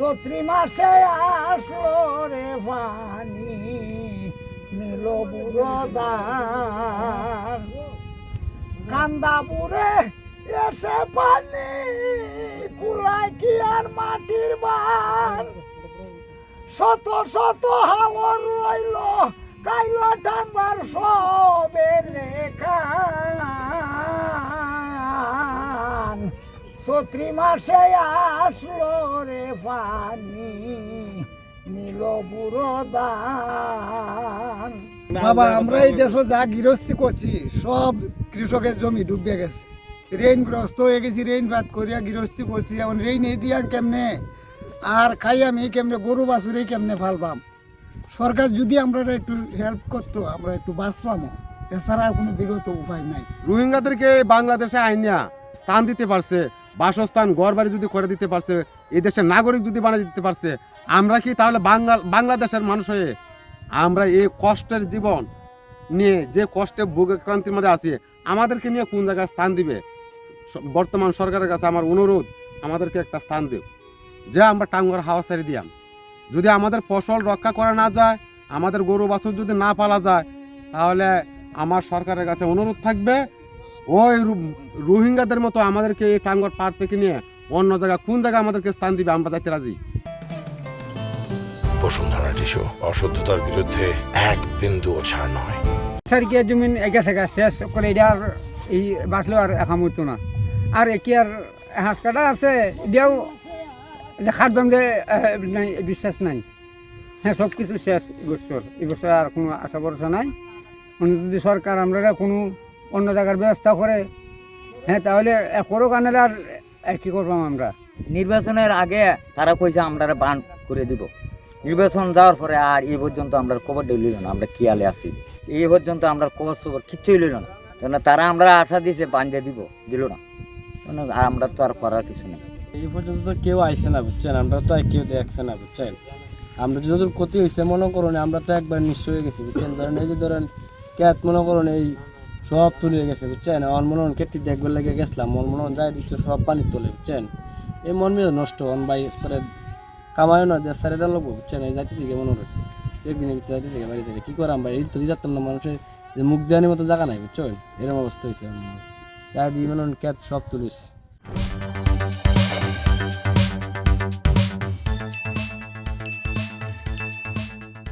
চৈত্রি মাসে আসলো রে পানি নীল বুড়ো দান কান্দাপুরে এসে পানি কুলাই কি আর মাটির বান শত শত হাওর রইল কাইলা টানবার সবে রেখান চৈত্রি মাসে আসলো রে পানি নীল বুড়ো দান। বাবা আমরা এই দেশে যা গৃহস্থী করছি সব কৃষকের জমি ডুবে গেছে, ঋণগ্রস্ত হয়ে গেছি, ঋণ পাত করিয়া গৃহস্থী করছি, এখন ঋণ এই দিয়া কেমনে আর খাই আমি কেমনে গরু বাছুরে কেমনে ফালবাম। সরকার যদি আমরা একটু হেল্প করতো আমরা একটু বাঁচলাম, এছাড়া আর কোনো বিগত উপায় নাই। রোহিঙ্গাদেরকে বাংলাদেশে আইনা স্থান দিতে পারছে, বাসস্থান ঘর বাড়ি যদি করে দিতে পারছে, এই দেশের নাগরিক যদি বানিয়ে দিতে পারছে, আমরা কি তাহলে বাংলাদেশের মানুষ হয়ে আমরা এই কষ্টের জীবন নিয়ে যে কষ্টে ভোগক্রান্তির মধ্যে আছি আমাদেরকে নিয়ে কোন জায়গায় স্থান দিবে? বর্তমান সরকারের কাছে আমার অনুরোধ, আমাদেরকে একটা স্থান দেব যে আমরা টাঙ্গর হাওয়া ছেড়ে দিয়াম। যদি আমাদের ফসল রক্ষা করা না যায়, আমাদের গরু বাছুর যদি না পালা যায়, তাহলে আমার সরকারের কাছে অনুরোধ থাকবে ওই রোহিঙ্গাদের মতো আমাদেরকে এই টাঙ্গর পাড় থেকে নিয়ে অন্য জায়গায় কোন জায়গায় আমাদেরকে স্থান দিবে আমরা যাইতে রাজি। বসুন্ধরা টিস্যু অশুদ্ধতার বিরুদ্ধে এক বিন্দুও ছাড় নয়। সরকে জমিন গেছে শেষ করে এটা আর এই বাঁচলেও আর একা মরতো না। আর কি আর হাঁস কাটা আছে এটাও যে খাদ্য বিশ্বাস নাই। হ্যাঁ সব কিছু শেষ এবছর আর কোনো আশা ভরসা নাই। মানে যদি সরকার আমরা কোনো অন্য জায়গার ব্যবস্থা করে হ্যাঁ তাহলে করুক, আনলে আর কী করবাম আমরা। নির্বাচনের আগে তারা কইছে আমরা বান করে দিব, নির্বাচন যাওয়ার পরে আর এই পর্যন্ত আমরা খবর লইল না, আমরা কিয়ালে আছি এই পর্যন্ত আমরা খবর কিচ্ছুই লইল না। কেন তারা আমরা আশা দিয়েছে বান্ধে দিল না, আর আমরা তো আর করার কিছু নেই। এই পর্যন্ত তো কেউ আইসে না বুঝছেন, আমরা তো কেউ দেখছে না বুঝছেন। আমরা যত ক্ষতি হয়েছে মনে করুন আমরা তো একবার নিঃস্ব হয়ে গেছি বুঝছেন। ধরেন এই যে ধরেন ক্যাট মনে করুন এই সব তুলে গেছে বুঝছেন। আমার মনে হন কেটে দেখবার লেগে গেছিলাম, মন মনে হন যাই দিত সব পানি তোলে বুঝছেন। এই মন মেয়ে নষ্ট হন ভাই, পরে কামায়ও না দেশ সারে দেওয়া লাগবো বুঝছেন। এই যাইতেছি কে মনে হয় একদিনের ভিতরে যাইতেছি বাড়ি থেকে কী করাম ভাই, এই তো যাতাম না মানুষের যে মুখ দেওয়ার মতো জায়গা নাই বুঝছেন। এরকম অবস্থা হয়েছে যাই দিই মনে হন ক্যাট সব তুলিস।